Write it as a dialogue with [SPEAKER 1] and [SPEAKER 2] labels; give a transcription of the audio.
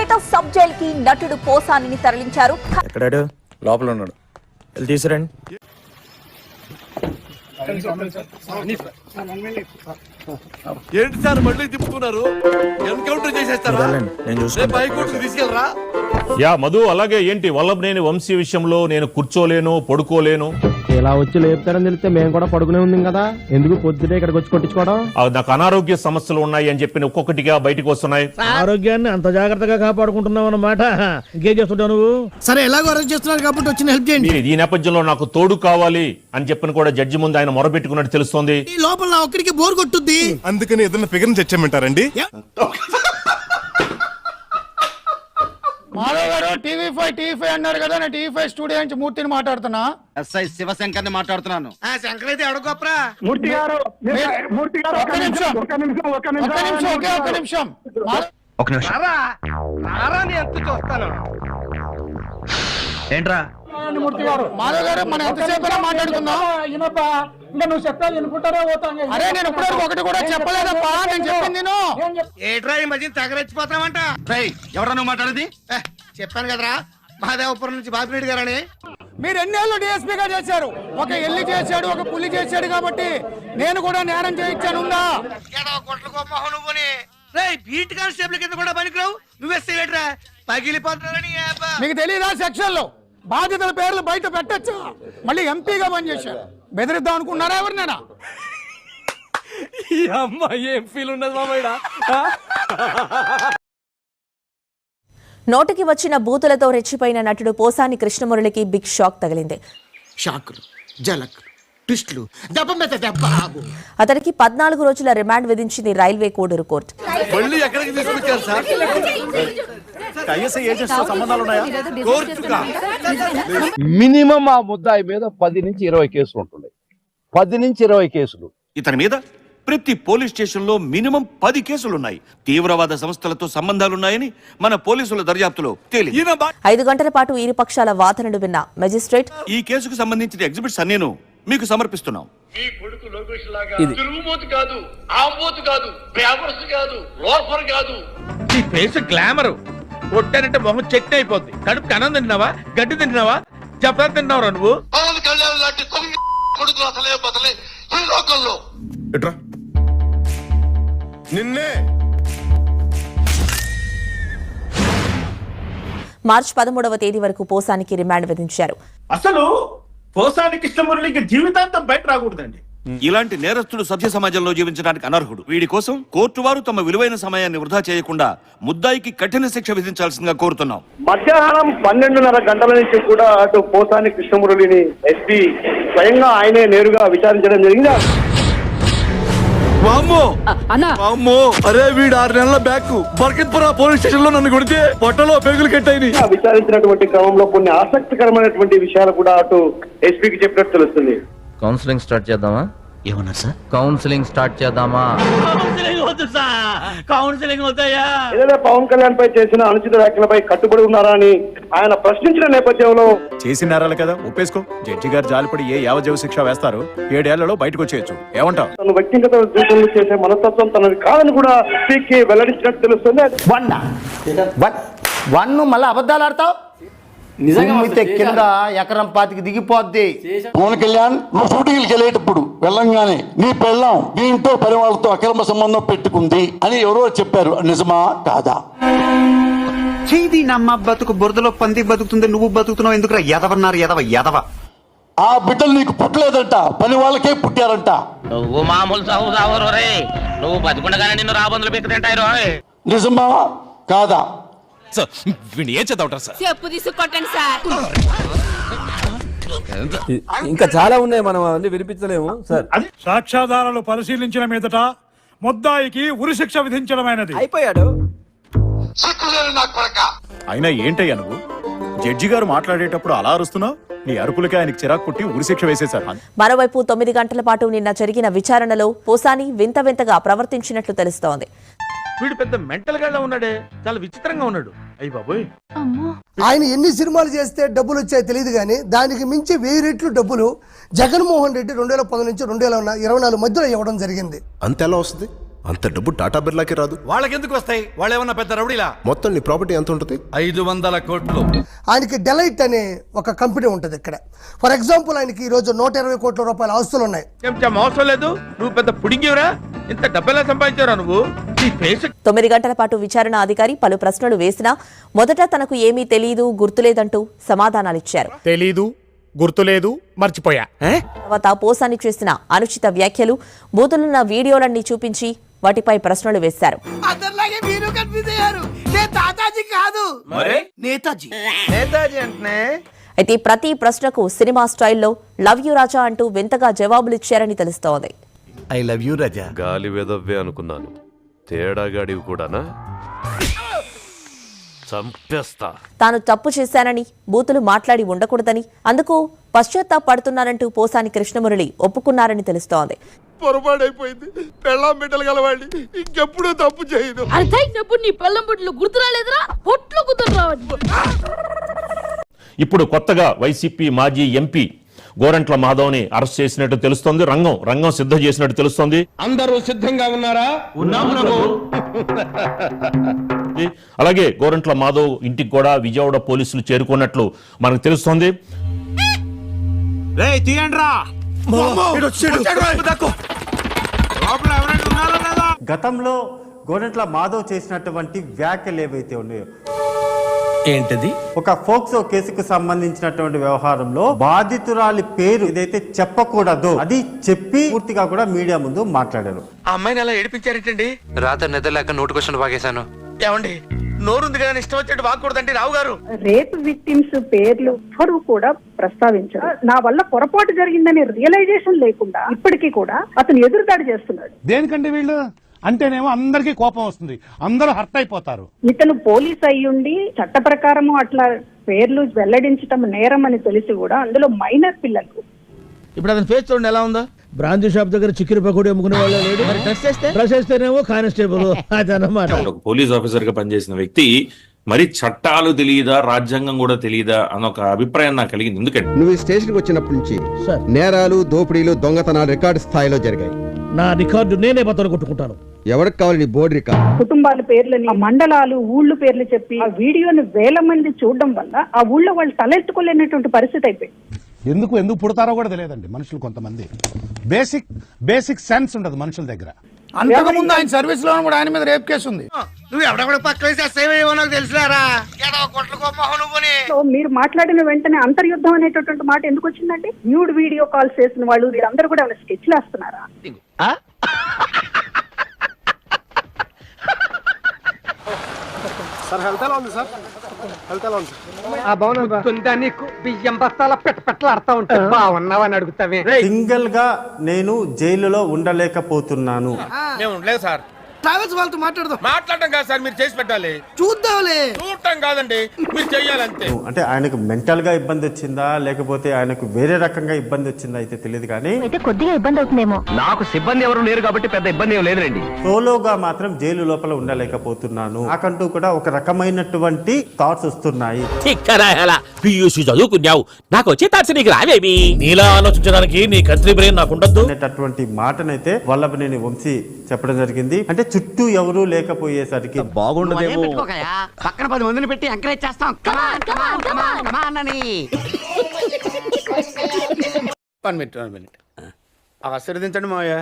[SPEAKER 1] విజేత sub jail కి నటుడు పోసానిని తరలించారు.
[SPEAKER 2] ఎక్కడాడు? లోపల ఉన్నాడు. వెళ్ళి తీసుకురండి.
[SPEAKER 3] ఏంటి సార్ మళ్ళీ తిప్పుతున్నారు? ఎన్కౌంటర్ చేసేస్తారా?
[SPEAKER 2] నేను చూసుకుంటా.
[SPEAKER 3] తీసుకెళ్ళరా?
[SPEAKER 4] యా మధు, అలాగే ఏంటి వల్లభనేని వంశీ విషయంలో నేను కూర్చోలేను, పడుకోలేను.
[SPEAKER 5] ఇలా వచ్చి లేపుతారని తెలిస్తే మేము కూడా పడుకునే ఉంది కదా, ఎందుకు పొద్దునే ఇక్కడికి వచ్చి కొట్టించుకోవడం?
[SPEAKER 4] నాకు అనారోగ్య సమస్యలు ఉన్నాయి అని చెప్పి ఒక్కొక్కటిగా బయటకు వస్తున్నాయి.
[SPEAKER 5] ఆరోగ్యాన్ని అంత జాగ్రత్తగా కాపాడుకుంటున్నావు అన్నమాట. ఇంకేం చేస్తుంటావు నువ్వు?
[SPEAKER 6] సరే ఎలాగో అరెస్ట్ చేస్తున్నారు కాబట్టి వచ్చిన హెల్ప్ చేయండి.
[SPEAKER 4] ఈ నేపథ్యంలో నాకు తోడు కావాలి అని చెప్పిన కూడా జడ్జి ముందు ఆయన మొరబెట్టుకున్నట్టు తెలుస్తోంది.
[SPEAKER 6] ఈ లోపల నా ఒక్కడికి బోర్ కొట్టుద్ది,
[SPEAKER 3] అందుకని ఏదైనా ఫిగర్ చచ్చామంటారండి?
[SPEAKER 7] మాధవ్ గారు టీవీ5 అన్నారు కదా, నేను టీవీ5 స్టూడియో నుంచి మూర్తిని మాట్లాడుతున్నా.
[SPEAKER 8] ఎస్ఐ శివశంకర్ ని మాట్లాడుతున్నాను.
[SPEAKER 7] శంకర్ అయితే అడుగురా.
[SPEAKER 9] మూర్తి గారు
[SPEAKER 7] ఒక్క నిమిషం.
[SPEAKER 8] ఏంట్రా
[SPEAKER 7] మాధవ్ గారు మనం ఎంతసేపు మాట్లాడుకుందాం?
[SPEAKER 9] నువ్వు చెప్పాలి అనుకుంటారా?
[SPEAKER 7] అరే నేను ఇప్పుడు ఒకటి కూడా చెప్పలేదప్పా, నేను చెప్పింది
[SPEAKER 6] ఏట్రా ఈ మధ్య తెగరెచ్చిపోతామంట.
[SPEAKER 8] ఎవరా నువ్వు మాట్లాడేది?
[SPEAKER 6] చెప్పాను కదరా మహాదేవపురం నుంచి బాపిరెడ్డి గారని.
[SPEAKER 7] మీరు ఎన్నేళ్ళు డిఎస్పీగా చేశారు, ఒక ఎల్లి చేశాడు, ఒక పులి చేశాడు, కాబట్టి నేను కూడా నేరం చేయించాను. ఉందా
[SPEAKER 6] బీట్ కానిస్టేబుల్ కింద కూడా పనికిరావు, నువ్వేరా పగిలిపోతున్నారని.
[SPEAKER 7] మీకు తెలియదా సెక్షన్ లో బాధితుల పేర్లు బయట పెట్టచ్చా? మళ్ళీ ఎంపీగా పనిచేశారు, బెదిరిద్దాం అనుకున్నారా ఎవరినైనా?
[SPEAKER 9] ఈ అమ్మాయి ఏం ఫీల్ ఉన్నది మామయ్య?
[SPEAKER 1] నోటికి వచ్చిన బూతులతో రెచ్చిపోయిన నటుడు పోసాని కృష్ణమురళికి బిగ్ షాక్ తగిలింది.
[SPEAKER 6] షాకులు, జలక్, ట్విస్టులు, దెబ్బ మీద దెబ్బ.
[SPEAKER 1] అతనికి 14 రోజుల రిమాండ్ విధించింది రైల్వే కోడూరు కోర్టు.
[SPEAKER 3] మళ్ళీ ఎక్కడికి తీసుకొచ్చారు సార్?
[SPEAKER 10] మినిమం ఆ ముద్దాయి మీద 10 నుంచి 20 కేసులు ఉంటున్నాయి. 10 నుంచి 20 కేసులు.
[SPEAKER 11] ఇతని మీద ప్రతి పోలీస్ స్టేషన్ లో మినిమం 10 కేసులున్నాయి. తీవ్రవాద సంస్థలతో సంబంధాలున్నాయని మన పోలీసుల దర్యాప్తులో తేలింది.
[SPEAKER 1] 5 గంటల పాటు ఇరు పక్షాల వాదనలు విన్న మెజిస్ట్రేట్
[SPEAKER 11] ఈ కేసుకు సంబంధించిన ఎగ్జిబిట్స్ అన్నేను మీకు సమర్పిస్తున్నాం.
[SPEAKER 9] ఈ కొడుకు లోకేష్ లాగా తిరుగుమోతు కాదు, ఆంబోతు కాదు, బేవర్స్ కాదు, లోఫర్ కాదు.
[SPEAKER 8] ఈ ఫేస్ గ్లామర్ కొట్టానంటే మొహం చెట్టు అయిపోద్ది. కడుపుకి అన్నం తింటున్నావా, గడ్డి తింటున్నావా, చపాతి తింటున్నావురా నువ్వు?
[SPEAKER 3] పవన్ కళ్యాణ్ లాంటి కొడుకులు అసలే బదలే ఈ లోకంలో. ఎట్రా నిన్నే
[SPEAKER 1] మార్చి 13వ తేదీ వరకు పోసానికి రిమాండ్ విధించారు.
[SPEAKER 8] అసలు పోసాని కృష్ణమురళికి జీవితాంతం బయట రాకూడదండి.
[SPEAKER 11] ఇలాంటి నేరస్తుడు సభ్య సమాజంలో జీవించడానికి అనర్హుడు. వీడి కోసం కోర్టు వారు తమ విలువైన సమయాన్ని వృధా చేయకుండా ముద్దాయికి కఠిన శిక్ష విధించాల్సిందిగా కోరుతున్నాం.
[SPEAKER 9] మధ్యాహ్నం 12:30 గంటల నుంచి కూడా అటు పోసాని కృష్ణమురళిని ఎస్పీ స్వయంగా ఆయనే నేరుగా విచారించడం జరిగింది.
[SPEAKER 3] అరే వీడు 6 నెలల బ్యాక్ బర్కత్పుర పోలీస్ స్టేషన్ లో నన్ను కొడితే పొట్టలో పెగులు కట్టాయి.
[SPEAKER 9] విచారించినటువంటి క్రమంలో కొన్ని ఆసక్తికరమైనటువంటి విషయాలు కూడా అటు ఎస్పీకి చెప్పినట్టు తెలుస్తుంది.
[SPEAKER 8] కౌన్సిలింగ్ స్టార్ట్ చేద్దామా? ఏమన్నా సార్? కౌన్సిలింగ్ స్టార్ట్ చేద్దామా? కౌన్సిలింగ్ వద్దాయా?
[SPEAKER 9] ఏదైతే పవన్ కళ్యాణ్ పై చేసిన అనుచిత వ్యాఖ్యలపై కట్టుబడి ఉన్నారా అని ఆయన ప్రశ్నించిన నేపథ్యంలో
[SPEAKER 2] చేసినారాలు కదా ఒప్పేసుకో. జడ్జి గారు జాలిపడి ఏ యావజ్జీవ శిక్ష వేస్తారు, 7 ఏళ్లలో బయటకు వచ్చేయచ్చు. ఏమంటావు?
[SPEAKER 9] తను వ్యక్తిగత జీవితంలో చేసే మనస్తత్వం తనది కాదని కూడా స్పీక్ వెల్లడించినట్టు తెలుస్తుంది.
[SPEAKER 6] వన్ మళ్ళీ అబద్ధాలు ఆడతావు, నిజంగా కింద ఎకరం 25 దిగిపోద్ది.
[SPEAKER 10] పవన్ కళ్యాణ్ నువ్వు షూటింగ్కి వెళ్ళేటప్పుడు వెళ్ళంగానే నీ పెళ్ళాం దీంతో పరివాళ్ళతో అక్రమ సంబంధం పెట్టుకుంది అని ఎవరో చెప్పారు, నిజమా కాదా?
[SPEAKER 8] చేది నమ్మ బతుకు బురదలో పంది బతుకుతుంది, నువ్వు బతుకుతున్నావు ఎందుకురా? ఎదవన్నారు ఎదవ.
[SPEAKER 10] ఆ బిడ్డలు నీకు పుట్టలేదంట, పని వాళ్ళకే పుట్టారంట.
[SPEAKER 8] నువ్వు మామూలు నువ్వు బతుకుండగానే నిన్ను రాబందులు పెక్కుతుంటారు.
[SPEAKER 10] నిజమా కాదా?
[SPEAKER 11] ఏం చదవటం సార్?
[SPEAKER 1] చెప్పు తీసుకొట్టండి సార్.
[SPEAKER 5] ఇంకా చాలా ఉన్నాయి, మనం అవన్నీ వినిపించలేము సార్.
[SPEAKER 9] సాక్ష్యాధారాలు పరిశీలించిన మీదట ముద్దాయికి ఉరిశిక్ష విధించడమైనది.
[SPEAKER 5] అయిపోయాడు.
[SPEAKER 2] అయినా ఏంటయ్యా నువ్వు? జడ్జి గారు మాట్లాడేటప్పుడు అలా అరుస్తున్నావు? నీ అరుపులకి ఆయనకి చిరాకు పుట్టి ఉరిశిక్ష వేసేశారు.
[SPEAKER 1] మరోవైపు 9 గంటల పాటు నిన్న జరిగిన విచారణలో పోసాని వింతగా ప్రవర్తించినట్లు తెలుస్తోంది.
[SPEAKER 8] వీడు పెద్ద మెంటల్ గా ఉన్నాడే, చాలా విచిత్రంగా ఉన్నాడు. అయ్యి బాబోయ్,
[SPEAKER 6] ఆయన ఎన్ని సినిమాలు చేస్తే డబ్బులు వచ్చాయో తెలియదు కానీ దానికి మించి 1000 రెట్లు డబ్బులు జగన్మోహన్ రెడ్డి 2010 నుంచి 2024 మధ్యలో ఇవ్వడం జరిగింది.
[SPEAKER 3] అంతెలా వస్తుంది? అంత డబ్బు టాటా బిర్లాకి రాదు. వాళ్ళకెందుకు వస్తాయి? వాళ్ళు ఏమన్నా పెద్ద రౌడీలా? మొత్తం నీ ప్రాపర్టీ ఎంత ఉంటుంది? 500 కోట్లు.
[SPEAKER 6] ఆయనకి డెలైట్ అనే ఒక కంపెనీ ఉంటుంది ఇక్కడ. ఫర్ ఎగ్జాంపుల్ ఆయనకి ఈ రోజు 120 కోట్ల రూపాయల ఆస్తులు ఉన్నాయి.
[SPEAKER 8] అవసరం లేదు, నువ్వు పెద్ద పుడింగివరా, ఇంత డబ్బెలా సంపాదించారా నువ్వు?
[SPEAKER 1] 9 గంటల పాటు విచారణ అధికారి పలు ప్రశ్నలు వేసినా మొదట తనకు ఏమీ తెలియదు, గుర్తులేదంటూ సమాధానాలిచ్చారు.
[SPEAKER 5] తెలీదు, గుర్తులేదు, మర్చిపోయా.
[SPEAKER 1] తర్వాత పోసాని చేసిన అనుచిత వ్యాఖ్యలు, బూతులున్న వీడియోలన్నీ చూపించి వాటిపై ప్రశ్నలు వేశారు.
[SPEAKER 7] అందరిలాగే మీరు కన్ఫ్యూజ్ అయ్యారు. నేను తాతాజీ కాదు, నేతాజీ. నేతాజీ అంటే
[SPEAKER 1] అయితే ప్రతి ప్రశ్నకు సినిమా స్టైల్లో లవ్ యూ రాజా అంటూ వింతగా జవాబులిచ్చారని తెలుస్తోంది.
[SPEAKER 3] ఐ లవ్ యూ రాజా.
[SPEAKER 4] గాలి వెదవ్వే అనుకున్నాను, తేడాగాడివి కూడానా? చంపేస్తా.
[SPEAKER 1] తాను తప్పు చేశానని, బూతులు మాట్లాడి ఉండకూడదని, అందుకు పశ్చాత్తాపడుతున్నానంటూ పోసాని కృష్ణమురళి ఒప్పుకున్నారని తెలుస్తోంది.
[SPEAKER 3] పొరపాటైపోయింది. పెళ్ళాం బిడ్డలు గలవాడి ఇంకెప్పుడు తప్పు చేయదు.
[SPEAKER 12] అర్థమైనప్పుడు నీ పెళ్ళం బుడ్లు గుర్తు రాలేదురా, పొట్లు గుర్తు రావద్దు.
[SPEAKER 4] ఇప్పుడు కొత్తగా వైసీపీ మాజీ ఎంపీ గోరంట్ల మాధవ్ని అరెస్ట్ చేసినట్టు తెలుస్తోంది. రంగం సిద్ధం చేసినట్టు తెలుస్తోంది.
[SPEAKER 8] అందరూ సిద్ధంగా ఉన్నారా?
[SPEAKER 4] అలాగే గోరంట్ల మాధవ్ ఇంటికి కూడా విజయవాడ పోలీసులు చేరుకున్నట్లు మనకు తెలుస్తోంది.
[SPEAKER 5] గతంలో గోరంట్ల మాధవ్ చేసినటువంటి వ్యాఖ్యలు ఏవైతే ఉన్నాయో,
[SPEAKER 8] ఏంటది?
[SPEAKER 5] ఒక ఫోక్సో కేసుకు సంబంధించినటువంటి వ్యవహారంలో బాధితురాలి పేరు ఏదైతే చెప్పకూడదు అది చెప్పి పూర్తిగా కూడా మీడియా ముందు మాట్లాడారు.
[SPEAKER 8] ఆ అమ్మాయిని అలా ఏడిపించారేంటండి?
[SPEAKER 3] రాత్రి నిద్రలేక నోటు క్వశ్చన్ బాగేశాను.
[SPEAKER 8] ఏమండి, నోరుంది కదా, ఇష్టం వచ్చేట్టు వాగకూడదండి రావు గారు.
[SPEAKER 12] రేప్ విక్టిమ్స్ పేర్లు ఎవ్వరూ కూడా ప్రస్తావించారు. నా వల్ల పొరపాటు జరిగిందనే రియలైజేషన్ లేకుండా ఇప్పటికీ కూడా అతను ఎదురుదాడి చేస్తున్నాడు.
[SPEAKER 7] దేనికంటే వీళ్ళు అంటేనేమో అందరికీ కోపం వస్తుంది, అందరూ హర్ట్ అయిపోతారు.
[SPEAKER 12] ఇతను పోలీస్ అయ్యుండి చట్ట ప్రకారము అట్లా పేర్లు వెల్లడించడం నేరం అని తెలిసి కూడా అందులో మైనర్ పిల్లలు.
[SPEAKER 8] ఇప్పుడు అతని ఫేస్ చూడండి ఎలా ఉందో.
[SPEAKER 7] బ్రాంచ్ షాప్ దగ్గర చికెన్ పకోడీ అమ్ముకునే వాళ్ళ లేడు. డ్రెస్ చేస్తేనేమో కానిస్టేబుల్ అదన్నమాట.
[SPEAKER 13] ఒక పోలీస్ ఆఫీసర్ గా పనిచేసిన వ్యక్తి మరి చట్టాలు తెలియదా, రాజ్యాంగం కూడా తెలియదా అన్న ఒక అభిప్రాయం నాకు కలిగింది. ఎందుకంటే
[SPEAKER 3] నువ్వు ఈ స్టేషన్ కి వచ్చినప్పటి నుంచి నేరాలు, దోపిడీలు, దొంగతనాలు రికార్డు స్థాయిలో జరిగాయి.
[SPEAKER 7] నా రికార్డు నేనే బతలు కొట్టుకుంటాను.
[SPEAKER 3] ఎవరికి కావాలి నీ బోర్డు రికార్డు?
[SPEAKER 12] కుటుంబాల పేర్లని, మండలాలు, ఊళ్ళు పేర్లు చెప్పి ఆ వీడియోని వేల మంది చూడడం వల్ల ఆ ఊళ్ళో వాళ్ళు తలెత్తుకోలేనటువంటి పరిస్థితి అయిపోయింది.
[SPEAKER 7] ఎందుకు పుడతారో కూడా తెలియదండి మనుషులు. కొంతమంది బేసిక్ సెన్స్ ఉండదు మనుషుల దగ్గర. అంతకుముందు ఆయన సర్వీస్ లో కూడా ఆయన మీద రేప్ కేసు ఉంది.
[SPEAKER 8] నువ్వు ఎవడ పక్క వేసేవో నాకు తెలుసులారా.
[SPEAKER 12] మీరు మాట్లాడిన వెంటనే అంతర్యుద్ధం అనేటటువంటి మాట ఎందుకు వచ్చిందండి? న్యూడ్ వీడియో కాల్స్ చేసిన వాళ్ళు వీళ్ళందరూ కూడా స్కెచ్లు వేస్తున్నారా?
[SPEAKER 5] సార్ హెల్త్ ఎలా ఉంది? సార్ హెల్త్ ఎలా ఉంది?
[SPEAKER 7] బియ్యం బస్తాల పెట్టలాడుతా ఉంటే బాగున్నావని అడుగుతావే.
[SPEAKER 5] సింగిల్ గా నేను జైలులో ఉండలేకపోతున్నాను.
[SPEAKER 8] మేము ఉండలేదు సార్.
[SPEAKER 7] ట్రావెల్స్ వాళ్ళతో
[SPEAKER 8] మాట్లాడటం కాదు సార్, మీరు చేసి పెట్టాలి.
[SPEAKER 7] చూద్దాంలే.
[SPEAKER 8] చూడటం కాదండి, మీరు చెయ్యాలంతే.
[SPEAKER 5] అంటే ఆయనకు మెంటల్ గా ఇబ్బంది వచ్చిందా లేకపోతే ఆయనకు వేరే రకంగా ఇబ్బంది వచ్చిందా అయితే తెలియదు, కానీ
[SPEAKER 12] కొద్దిగా ఇబ్బంది అవుతుందేమో.
[SPEAKER 8] నాకు సిబ్బంది ఎవరు లేరు కాబట్టి పెద్ద ఇబ్బంది ఏం లేదండి.
[SPEAKER 5] సోలోగా మాత్రం జైలు లోపల ఉండలేకపోతున్నాను. నాకంటూ కూడా ఒక రకమైనటువంటి థాట్స్ వస్తున్నాయి.
[SPEAKER 8] చదువుకున్నావు, నాకు వచ్చే థాట్స్ నీకు రావేమి? నీలా ఆలోచించడానికి నీ కత్రి బ్రెయిన్ నాకు ఉండదు
[SPEAKER 5] అనేటటువంటి మాటనైతే వల్లభనేని వంశీ చెప్పడం జరిగింది. అంటే చుట్టూ ఎవరూ లేకపోయేసరికి
[SPEAKER 3] బాగుండదేమో.
[SPEAKER 7] పక్కన 10 మందిని పెట్టి ఎంకరేజ్ చేస్తాం.
[SPEAKER 8] వన్ మినిట్ ఆశీర్వదించండి మావయ్య.